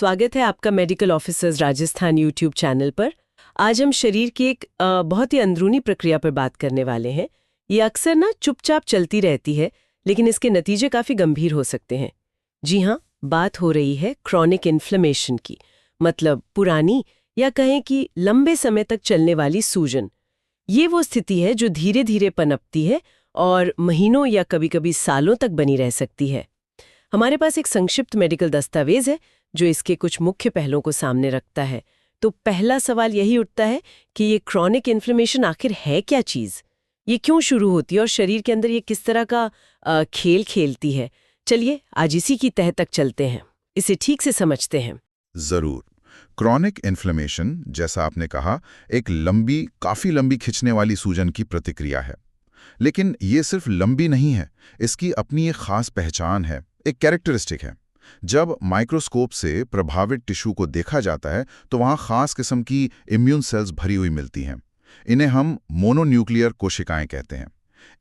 स्वागत है आपका medical officers Rajasthan YouTube channel पर। आज हम शरीर की एक बहुत ही अंदरूनी प्रक्रिया पर बात करने वाले हैं। ये अक्सर ना चुपचाप चलती रहती है, लेकिन इसके नतीजे काफ़ी गंभीर हो सकते हैं। जी हाँ, बात हो रही है क्रॉनिक इन्फ्लेमेशन की, मतलब पुरानी या कहें कि लंबे समय तक चलने वाली सूजन। ये वो स्थिति है जो धीरे धीरे पनपती है और महीनों या कभी-कभी सालों तक बनी रह सकती है। हमारे पास एक संक्षिप्त मेडिकल दस्तावेज है जो इसके कुछ मुख्य पहलुओं को सामने रखता है। तो पहला सवाल यही उठता है कि ये क्रॉनिक इन्फ्लेमेशन आखिर है क्या चीज़? ये क्यों शुरू होती है और शरीर के अंदर ये किस तरह का खेल खेलती है? चलिए आज इसी की तह तक चलते हैं, इसे ठीक से समझते हैं। जरूर। क्रॉनिक इन्फ्लेमेशन, जैसा आपने कहा, एक काफी लंबी खिंचने वाली सूजन की प्रतिक्रिया है। लेकिन ये सिर्फ लंबी नहीं है, इसकी अपनी एक खास पहचान है, एक कैरेक्टरिस्टिक है। जब माइक्रोस्कोप से प्रभावित टिश्यू को देखा जाता है तो वहाँ खास किस्म की इम्यून सेल्स भरी हुई मिलती हैं। इन्हें हम मोनोन्यूक्लियर कोशिकाएं कहते हैं।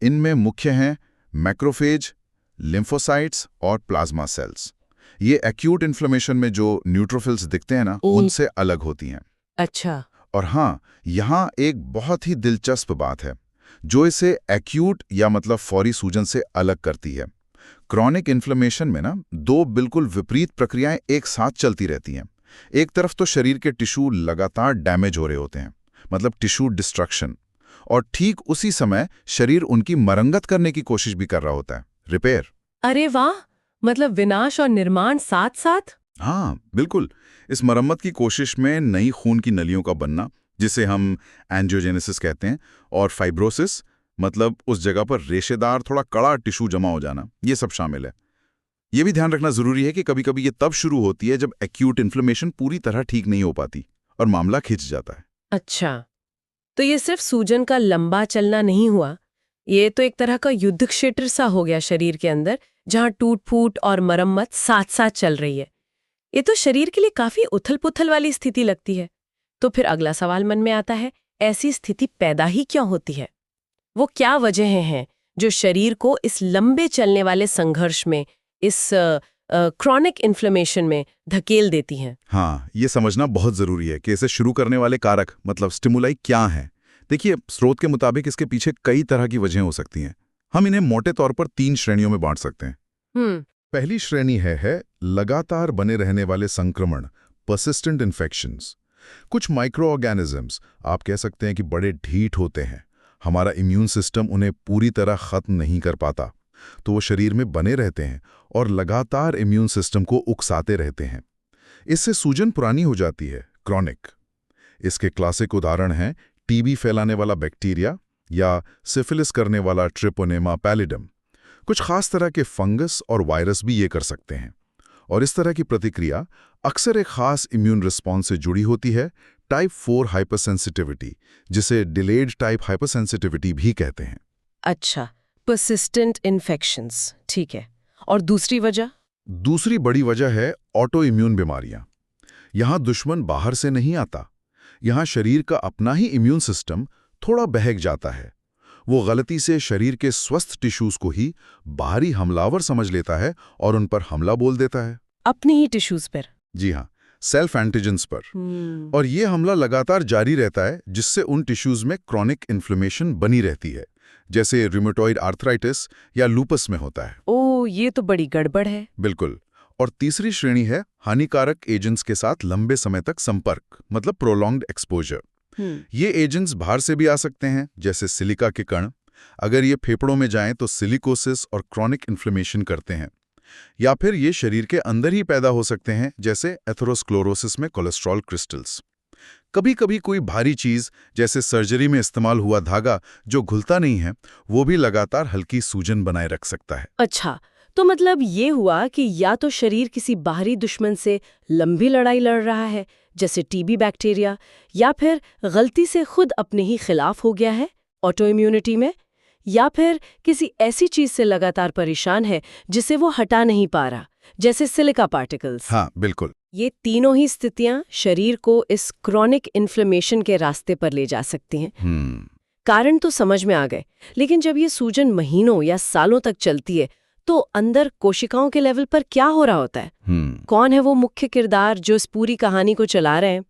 इनमें मुख्य हैं मैक्रोफेज, लिम्फोसाइट्स और प्लाज्मा सेल्स। ये एक्यूट इन्फ्लेमेशन में जो न्यूट्रोफिल्स दिखते हैं ना, उनसे अलग होती हैं। अच्छा। और हाँ, यहाँ एक बहुत ही दिलचस्प बात है जो इसे एक्यूट या मतलब फौरी सूजन से अलग करती है। क्रॉनिक इन्फ्लेमेशन में ना दो बिल्कुल विपरीत प्रक्रियाएं एक साथ चलती रहती हैं। एक तरफ तो शरीर के टिश्यू लगातार डैमेज हो रहे होते हैं, मतलब टिश्यू डिस्ट्रक्शन, और ठीक उसी समय शरीर उनकी मरम्मत करने की कोशिश भी कर रहा होता है, रिपेयर। अरे वाह, मतलब विनाश और निर्माण साथ साथ। हाँ बिल्कुल। इस मरम्मत की कोशिश में नई खून की नलियों का बनना, जिसे हम एंजियोजेनेसिस कहते हैं, और फाइब्रोसिस, मतलब उस जगह पर रेशेदार थोड़ा कड़ा टिश्यू जमा हो जाना, ये सब शामिल है। ये भी ध्यान रखना जरूरी है कि कभी कभी ये तब शुरू होती है जब एक्यूट इन्फ्लेमेशन पूरी तरह ठीक नहीं हो पाती और मामला खिंच जाता है। अच्छा, तो ये सिर्फ सूजन का लंबा चलना नहीं हुआ, ये तो एक तरह का युद्ध क्षेत्र सा हो गया शरीर के अंदर, जहां टूट फूट और मरम्मत साथ साथ चल रही है। ये तो शरीर के लिए काफी उथल पुथल वाली स्थिति लगती है। तो फिर अगला सवाल मन में आता है, ऐसी स्थिति पैदा ही क्यों होती है? वो क्या वजहें हैं जो शरीर को इस लंबे चलने वाले संघर्ष में, इस क्रॉनिक इन्फ्लेमेशन में धकेल देती हैं? हाँ, ये समझना बहुत जरूरी है कि इसे शुरू करने वाले कारक, मतलब स्टिमुलाई, क्या हैं। देखिए, स्रोत के मुताबिक इसके पीछे कई तरह की वजहें हो सकती हैं। हम इन्हें मोटे तौर पर 3 श्रेणियों में बांट सकते हैं। पहली श्रेणी है लगातार बने रहने वाले संक्रमण, पर्सिस्टेंट इन्फेक्शंस। कुछ माइक्रो ऑर्गेनिजम्स, आप कह सकते हैं कि बड़े ढीठ होते हैं, हमारा इम्यून सिस्टम उन्हें पूरी तरह खत्म नहीं कर पाता, तो वो शरीर में बने रहते हैं और लगातार इम्यून सिस्टम को उकसाते रहते हैं। इससे सूजन पुरानी हो जाती है, क्रॉनिक। इसके क्लासिक उदाहरण हैं टीबी फैलाने वाला बैक्टीरिया या सिफिलिस करने वाला ट्रिपोनेमा पैलिडम। कुछ खास तरह के फंगस और वायरस भी ये कर सकते हैं। और इस तरह की प्रतिक्रिया अक्सर एक खास इम्यून रिस्पॉन्स से जुड़ी होती है, टाइप 4 हाइपरसेंसिटिविटी, जिसे डिलेड टाइप हाइपरसेंसिटिविटी भी कहते हैं। अच्छा, पर्सिस्टेंट इन्फेक्शंस, ठीक है। और दूसरी वजह? दूसरी बड़ी वजह है ऑटो इम्यून बीमारियां। यहां दुश्मन बाहर से नहीं आता, यहां शरीर का अपना ही इम्यून सिस्टम थोड़ा बहक जाता है। वो गलती से शरीर के स्वस्थ टिश्यूज को ही बाहरी हमलावर समझ लेता है और उन पर हमला बोल देता है। अपने ही टिश्यूज पर? जी हाँ, सेल्फ एंटीजेंस पर। और ये हमला लगातार जारी रहता है, जिससे उन टिश्यूज में क्रॉनिक इन्फ्लेमेशन बनी रहती है, जैसे रूमेटॉइड आर्थराइटिस या लूपस में होता है। ओह, ये तो बड़ी गड़बड़ है। बिल्कुल। और तीसरी श्रेणी है हानिकारक एजेंट्स के साथ लंबे समय तक संपर्क, मतलब प्रोलॉन्ग्ड एक्सपोजर। ये एजेंट्स बाहर से भी आ सकते हैं, जैसे सिलिका के कण। अगर ये फेफड़ों में जाएं तो सिलिकोसिस और क्रॉनिक इन्फ्लेमेशन करते हैं। या फिर ये शरीर के अंदर ही पैदा हो सकते हैं, जैसे एथेरोस्क्लेरोसिस में कोलेस्ट्रॉल क्रिस्टल्स। कभी कभी कोई भारी चीज, जैसे सर्जरी में इस्तेमाल हुआ धागा जो घुलता नहीं है, वो भी लगातार हल्की सूजन बनाए रख सकता है। अच्छा, तो मतलब ये हुआ कि या तो शरीर किसी बाहरी दुश्मन से लंबी लड़ाई लड़ रहा है, जैसे टीबी बैक्टीरिया, या फिर गलती से खुद अपने ही खिलाफ हो गया है, ऑटो इम्यूनिटी में, या फिर किसी ऐसी चीज से लगातार परेशान है जिसे वो हटा नहीं पा रहा, जैसे सिलिका पार्टिकल्स। हाँ बिल्कुल। ये तीनों ही स्थितियां शरीर को इस क्रॉनिक इन्फ्लेमेशन के रास्ते पर ले जा सकती हैं। कारण तो समझ में आ गए, लेकिन जब ये सूजन महीनों या सालों तक चलती है तो अंदर कोशिकाओं के लेवल पर क्या हो रहा होता है? कौन है वो मुख्य किरदार जो इस पूरी कहानी को चला रहे हैं?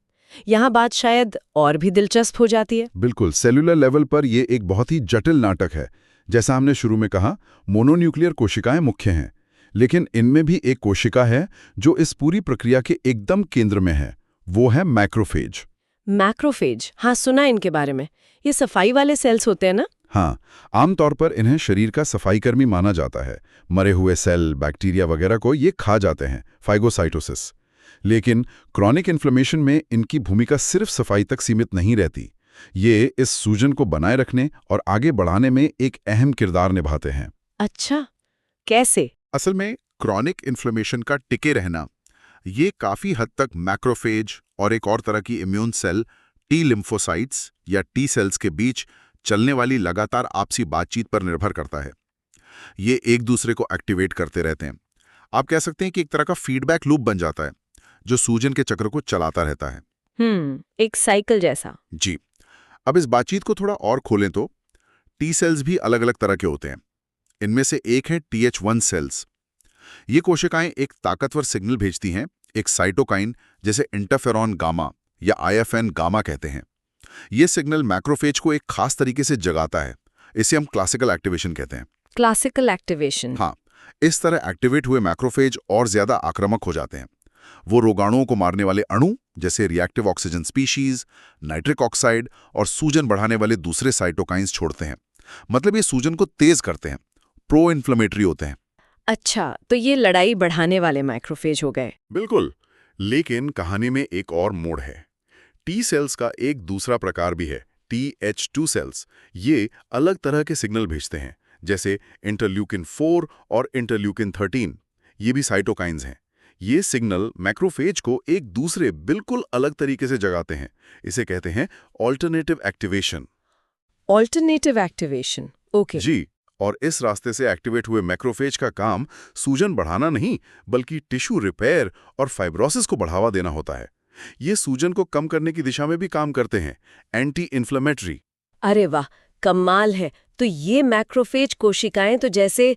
यहाँ बात शायद और भी दिलचस्प हो जाती है। बिल्कुल, सेलुलर लेवल पर ये एक बहुत ही जटिल नाटक है। जैसा हमने शुरू में कहा, मोनोन्यूक्लियर कोशिकाएं मुख्य हैं, लेकिन इनमें भी एक कोशिका है जो इस पूरी प्रक्रिया के एकदम केंद्र में है। वो है मैक्रोफेज। मैक्रोफेज, हाँ सुना है इनके बारे में। ये सफाई वाले सेल्स होते हैं ना? हाँ, आमतौर पर इन्हें शरीर का सफाईकर्मी माना जाता है। मरे हुए सेल, बैक्टीरिया वगैरह को ये खा जाते हैं, फाइगोसाइटोसिस। लेकिन क्रॉनिक इन्फ्लेमेशन में इनकी भूमिका सिर्फ सफाई तक सीमित नहीं रहती। ये इस सूजन को बनाए रखने और आगे बढ़ाने में एक अहम किरदार निभाते हैं। अच्छा, कैसे? असल में क्रॉनिक इन्फ्लेमेशन का टिके रहना ये काफी हद तक मैक्रोफेज और एक और तरह की इम्यून सेल टी लिम्फोसाइट्स या टी सेल्स के बीच चलने वाली लगातार आपसी बातचीत पर निर्भर करता है। ये एक दूसरे को एक्टिवेट करते रहते हैं। आप कह सकते हैं कि एक तरह का फीडबैक लूप बन जाता है जो सूजन के चक्र को चलाता रहता है। एक साइकिल जैसा। जी। अब इस बातचीत को थोड़ा और खोलें तो टी सेल्स भी अलग अलग तरह के होते हैं। इनमें से एक है TH1 सेल्स। ये कोशिकाएं एक ताकतवर सिग्नल भेजती हैं, एक साइटोकाइन जैसे इंटरफेरॉन गामा या IFN गामा कहते हैं। ये सिग्नल मैक्रोफेज को एक खास तरीके से जगाता है। इसे हम क्लासिकल एक्टिवेशन कहते हैं। Classical activation. हाँ, इस तरह एक्टिवेट हुए मैक्रोफेज और ज्यादा आक्रामक हो जाते हैं। वो रोगाणुओं को मारने वाले अणु जैसे reactive oxygen species, nitric oxide और सूजन बढ़ाने वाले दूसरे साइटोकाइंस छोड़ते हैं। मतलब ये सूजन को तेज करते हैं, प्रो इन्फ्लेमेटरी होते हैं। अच्छा, तो ये लड़ाई बढ़ाने वाले माइक्रोफेज हो गए। बिल्कुल, लेकिन कहानी में एक और मोड़ है। टी सेल्स का एक दूसरा प्रकार भी है, TH2 सेल्स। ये अलग तरह के सिग्नल भेजते हैं, जैसे इंटरल्यूकिन 4 और इंटरल्यूकिन 13। ये भी साइटोकाइंस हैं। ये सिग्नल मैक्रोफेज को एक दूसरे बिल्कुल अलग तरीके से जगाते हैं। इसे कहते हैं alternative activation. Alternative activation, okay. जी, और इस रास्ते से एक्टिवेट हुए मैक्रोफेज का काम सूजन बढ़ाना नहीं, बल्कि टिश्यू रिपेयर और फाइब्रोसिस को बढ़ावा देना होता है। ये सूजन को कम करने की दिशा में भी काम करते हैं, एंटी इन्फ्लेमेटरी। अरे वाह, कमाल है। तो ये मैक्रोफेज कोशिकाएं तो जैसे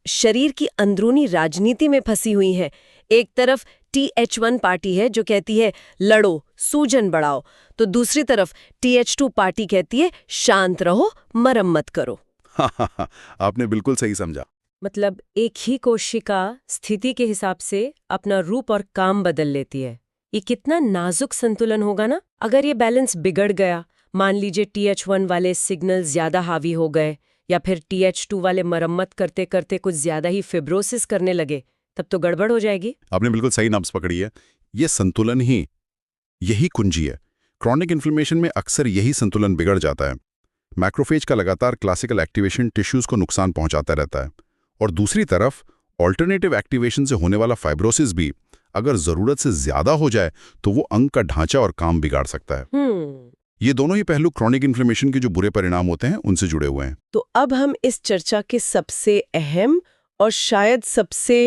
शरीर की अंदरूनी राजनीति में फंसी हुई हैं। एक तरफ TH1 पार्टी है जो कहती है लड़ो, सूजन बढ़ाओ, तो दूसरी तरफ TH2 पार्टी कहती है शांत रहो, मरम्मत करो। आपने बिल्कुल सही समझा। मतलब एक ही कोशिका स्थिति के हिसाब से अपना रूप और काम बदल लेती है। ये कितना नाजुक संतुलन होगा ना। अगर ये बैलेंस बिगड़ गया, मान लीजिए TH1 वाले सिग्नल ज्यादा हावी हो गए या फिर TH2 वाले मरम्मत करते करते कुछ ज्यादा ही फिब्रोसिस करने लगे, तब तो गड़बड़ हो जाएगी। आपने बिल्कुल सही नब्ज पकड़ी है। ये संतुलन ही, यही कुंजी है। क्रॉनिक इन्फ्लेमेशन में अक्सर यही संतुलन बिगड़ जाता है। मैक्रोफेज का लगातार क्लासिकल एक्टिवेशन टिश्यूज को नुकसान पहुंचाता रहता है, और दूसरी तरफ ऑल्टरनेटिव एक्टिवेशन से होने वाला फाइब्रोसिस भी अगर जरूरत से ज्यादा हो जाए तो वो अंग का ढांचा और काम बिगाड़ सकता है। ये दोनों ही पहलू क्रॉनिक इन्फ्लेमेशन के जो बुरे परिणाम होते हैं उनसे जुड़े हुए हैं। तो अब हम इस चर्चा के सबसे अहम और शायद सबसे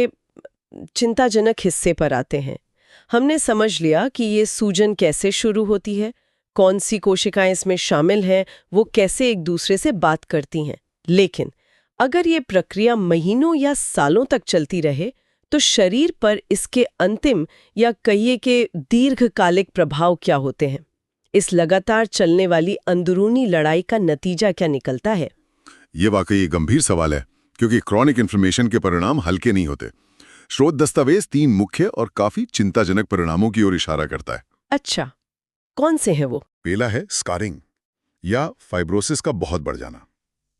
चिंताजनक हिस्से पर आते हैं। हमने समझ लिया कि ये सूजन कैसे शुरू होती है, कौन सी कोशिकाएं इसमें शामिल हैं, वो कैसे एक दूसरे से बात करती हैं। लेकिन अगर ये प्रक्रिया महीनों या सालों तक चलती रहे तो शरीर पर इसके अंतिम या कहिए के दीर्घकालिक प्रभाव क्या होते हैं? इस लगातार चलने वाली अंदरूनी लड़ाई का नतीजा क्या निकलता है? ये वाकई गंभीर सवाल है, क्योंकि क्रॉनिक इन्फ्लेमेशन के परिणाम हल्के नहीं होते। शोध दस्तावेज 3 मुख्य और काफी चिंताजनक परिणामों की ओर इशारा करता है। अच्छा, कौन से हैं वो? पहला है स्कारिंग या फाइब्रोसिस का बहुत बढ़ जाना।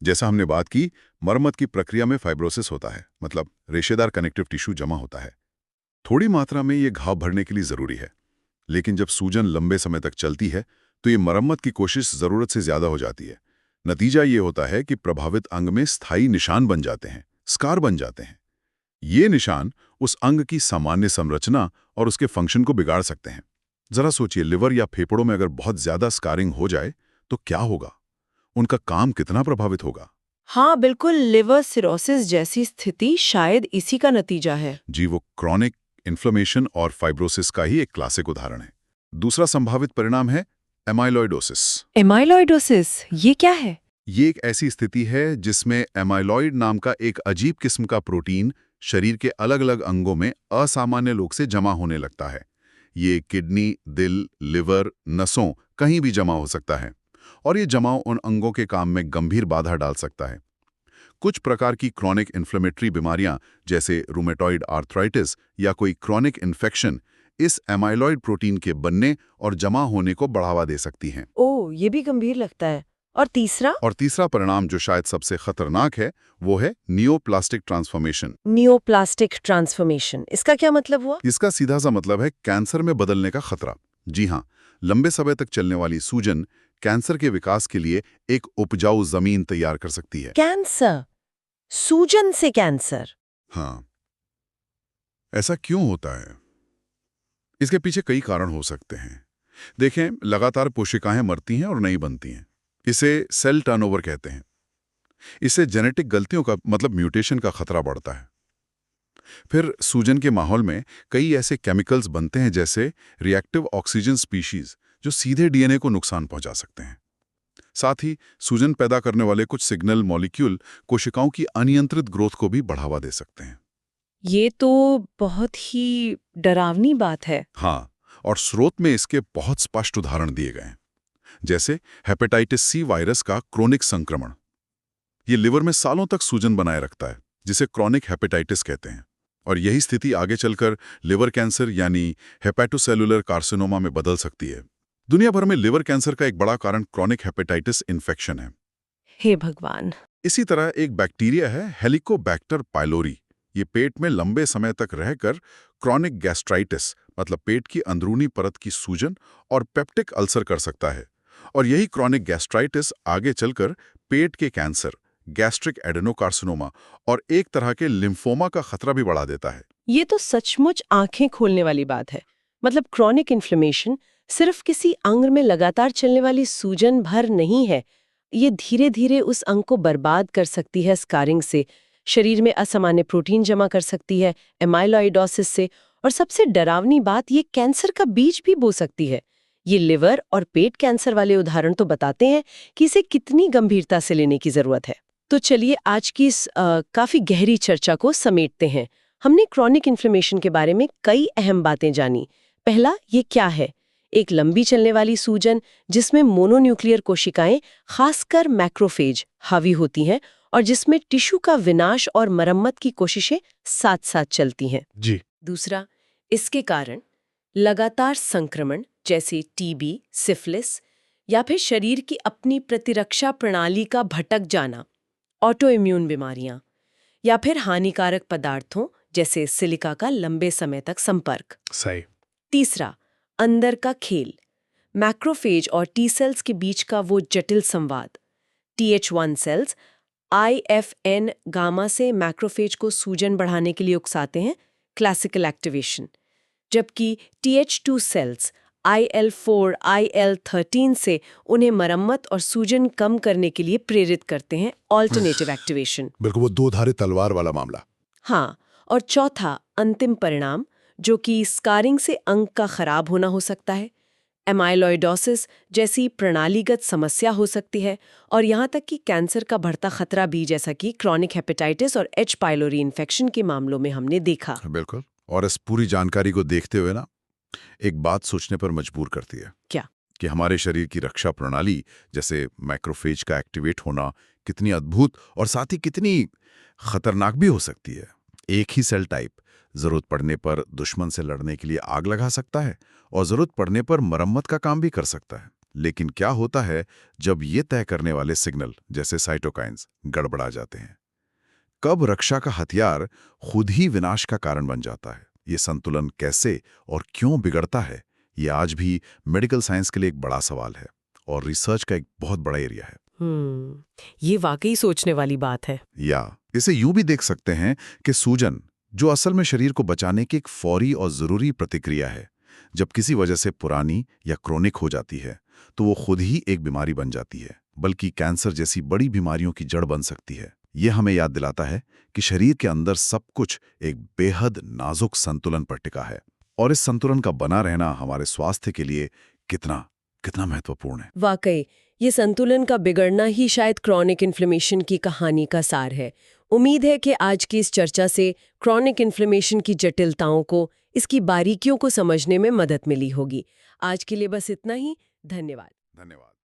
जैसा हमने बात की, मरम्मत की प्रक्रिया में फाइब्रोसिस होता है, मतलब रेशेदार कनेक्टिव टिश्यू जमा होता है। थोड़ी मात्रा में ये घाव भरने के लिए जरूरी है, लेकिन जब सूजन लंबे समय तक चलती है तो ये मरम्मत की कोशिश जरूरत से ज्यादा हो जाती है। नतीजा ये होता है कि प्रभावित अंग में स्थायी निशान बन जाते हैं, स्कार बन जाते हैं। ये निशान उस अंग की सामान्य संरचना और उसके फंक्शन को बिगाड़ सकते हैं। जरा सोचिए, लिवर या फेफड़ों में अगर बहुत ज्यादा स्कारिंग हो जाए तो क्या होगा? उनका काम कितना प्रभावित होगा? हाँ बिल्कुल, लिवर सिरोसिस जैसी स्थिति शायद इसी का नतीजा है। जी, वो क्रॉनिक इन्फ्लेमेशन और फाइब्रोसिस का ही एक क्लासिक उदाहरण है। दूसरा संभावित परिणाम है एमाइलॉइडोसिस। एमाइलॉइडोसिस, ये क्या है? ये एक ऐसी स्थिति है जिसमें एमाइलॉइड नाम का एक अजीब किस्म का प्रोटीन शरीर के अलग अलग अंगों में असामान्य रूप से जमा होने लगता है। ये किडनी, दिल, लिवर, नसों कहीं भी जमा हो सकता है और ये जमाव उन अंगों के काम में गंभीर बाधा डाल सकता है। कुछ प्रकार की क्रॉनिक इन्फ्लेमेटरी बीमारियां जैसे रूमेटॉइड आर्थराइटिस या कोई क्रॉनिक इन्फेक्शन इस एमाइलॉइड प्रोटीन के बनने और जमा होने को बढ़ावा दे सकती हैं। ओह, ये भी गंभीर लगता है। और तीसरा परिणाम जो शायद सबसे खतरनाक है वो है नियोप्लास्टिक ट्रांसफॉर्मेशन। नियोप्लास्टिक ट्रांसफॉर्मेशन, इसका क्या मतलब हुआ? इसका सीधा सा मतलब है कैंसर में बदलने का खतरा। जी हाँ, लंबे समय तक चलने वाली सूजन कैंसर के विकास के लिए एक उपजाऊ जमीन तैयार कर सकती है। कैंसर, सूजन से कैंसर। हाँ, ऐसा क्यों होता है? इसके पीछे कई कारण हो सकते हैं। देखें, लगातार कोशिकाएं मरती हैं और नई बनती हैं। इसे सेल टर्नओवर कहते हैं। इससे जेनेटिक गलतियों का मतलब म्यूटेशन का खतरा बढ़ता है। फिर सूजन के माहौल में कई ऐसे केमिकल्स बनते हैं जैसे रिएक्टिव ऑक्सीजन स्पीशीज जो सीधे डीएनए को नुकसान पहुंचा सकते हैं। साथ ही सूजन पैदा करने वाले कुछ सिग्नल मॉलिक्यूल कोशिकाओं की अनियंत्रित ग्रोथ को भी बढ़ावा दे सकते हैं। ये तो बहुत ही डरावनी बात है। हाँ, और स्रोत में इसके बहुत स्पष्ट उदाहरण दिए गए हैं, जैसे हेपेटाइटिस सी वायरस का क्रोनिक संक्रमण। ये लिवर में सालों तक सूजन बनाए रखता है, जिसे क्रोनिक हेपेटाइटिस कहते हैं। और यही स्थिति आगे चलकर लिवर कैंसर यानी हेपेटोसेलुलर कार्सिनोमा में बदल सकती है। दुनिया भर में लिवर कैंसर का एक बड़ा कारण क्रोनिक हेपेटाइटिस इन्फेक्शन है। हे भगवान। इसी तरह एक बैक्टीरिया है हेलिकोबैक्टर पाइलोरी। ये पेट में लंबे समय तक रहकर क्रोनिक गैस्ट्राइटिस मतलब पेट की अंदरूनी परत की सूजन और पेप्टिक अल्सर कर सकता है। और यही क्रोनिक गैस्ट्राइटिस आगे चलकर पेट के कैंसर, गैस्ट्रिक एडेनोकार्सिनोमा और एक तरह के लिम्फोमा का खतरा भी बढ़ा देता है। ये तो सचमुच आंखें खोलने वाली बात है। मतलब क्रोनिक इन्फ्लेमेशन सिर्फ किसी अंग में लगातार चलने वाली सूजन भर नहीं है। ये धीरे धीरे उस अंग को बर्बाद कर सकती है स्कारिंग से, शरीर में असामान्य प्रोटीन जमा कर सकती है एमाइलॉइडोसिस से, और सबसे डरावनी बात, ये कैंसर का बीज भी बो सकती है। ये लिवर और पेट कैंसर वाले उदाहरण तो बताते हैं कि इसे कितनी गंभीरता से लेने की जरूरत है। तो चलिए आज की इस काफी गहरी चर्चा को समेटते हैं। हमने क्रोनिक इन्फ्लेमेशन के बारे में कई अहम बातें जानी। पहला, ये क्या है? एक लंबी चलने वाली सूजन जिसमें मोनोन्यूक्लियर कोशिकाएं, खासकर मैक्रोफेज, हावी होती हैं और जिसमें टिश्यू का विनाश और मरम्मत की कोशिशें साथ साथ चलती हैं। जी। दूसरा, इसके कारण लगातार संक्रमण जैसे टीबी, सिफिलिस या फिर शरीर की अपनी प्रतिरक्षा प्रणाली का भटक जाना, ऑटो इम्यून बीमारियां, या फिर हानिकारक पदार्थों जैसे सिलिका का लंबे समय तक संपर्क। सही। तीसरा, अंदर का खेल, मैक्रोफेज और टी सेल्स के बीच का वो जटिल संवाद। TH1 सेल्स IFN गामा से मैक्रोफेज को सूजन बढ़ाने के लिए उकसाते हैं, क्लासिकल एक्टिवेशन, जबकि TH2 सेल्स IL4, IL13 से उन्हें मरम्मत और सूजन कम करने के लिए प्रेरित करते हैं, ऑल्टरनेटिव एक्टिवेशन। बिल्कुल वो दो धारी तलवार वाला मामला। हाँ, और चौथा, अंतिम परिणाम, जो कि स्कारिंग से अंग का खराब होना हो सकता है, एमाइलॉइडोसिस जैसी प्रणालीगत समस्या हो सकती है, और यहाँ तक कि कैंसर का बढ़ता खतरा भी, जैसा कि क्रॉनिक हेपेटाइटिस और H. पाइलोरी इन्फेक्शन के मामलों में हमने देखा। बिल्कुल। और इस पूरी जानकारी को देखते हुए ना, एक बात सोचने पर मजबूर करती है। क्या? कि हमारे शरीर की रक्षा प्रणाली जैसे मैक्रोफेज का एक्टिवेट होना कितनी अद्भुत और साथ ही कितनी खतरनाक भी हो सकती है। एक ही सेल टाइप जरूरत पड़ने पर दुश्मन से लड़ने के लिए आग लगा सकता है और जरूरत पड़ने पर मरम्मत का काम भी कर सकता है। लेकिन क्या होता है जब ये तय करने वाले सिग्नल जैसे साइटोकाइन्स गड़बड़ा जाते हैं? कब रक्षा का हथियार खुद ही विनाश का कारण बन जाता है? ये संतुलन कैसे और क्यों बिगड़ता है, ये आज भी मेडिकल साइंस के लिए एक बड़ा सवाल है और रिसर्च का एक बहुत बड़ा एरिया है। ये वाकई सोचने वाली बात है। या इसे यूं भी देख सकते हैं कि सूजन, जो असल में शरीर को बचाने की एक फौरी और जरूरी प्रतिक्रिया है, जब किसी वजह से पुरानी या क्रोनिक हो जाती है तो वो खुद ही एक बीमारी बन जाती है, बल्कि कैंसर जैसी बड़ी बीमारियों की जड़ बन सकती है। ये हमें याद दिलाता है कि शरीर के अंदर सब कुछ एक बेहद नाजुक संतुलन पर टिका है और इस संतुलन का बना रहना हमारे स्वास्थ्य के लिए कितना महत्वपूर्ण है। वाकई ये संतुलन का बिगड़ना ही शायद क्रॉनिक इन्फ्लेमेशन की कहानी का सार है। उम्मीद है कि आज की इस चर्चा से क्रॉनिक इन्फ्लेमेशन की जटिलताओं को, इसकी बारीकियों को समझने में मदद मिली होगी। आज के लिए बस इतना ही। धन्यवाद। धन्यवाद।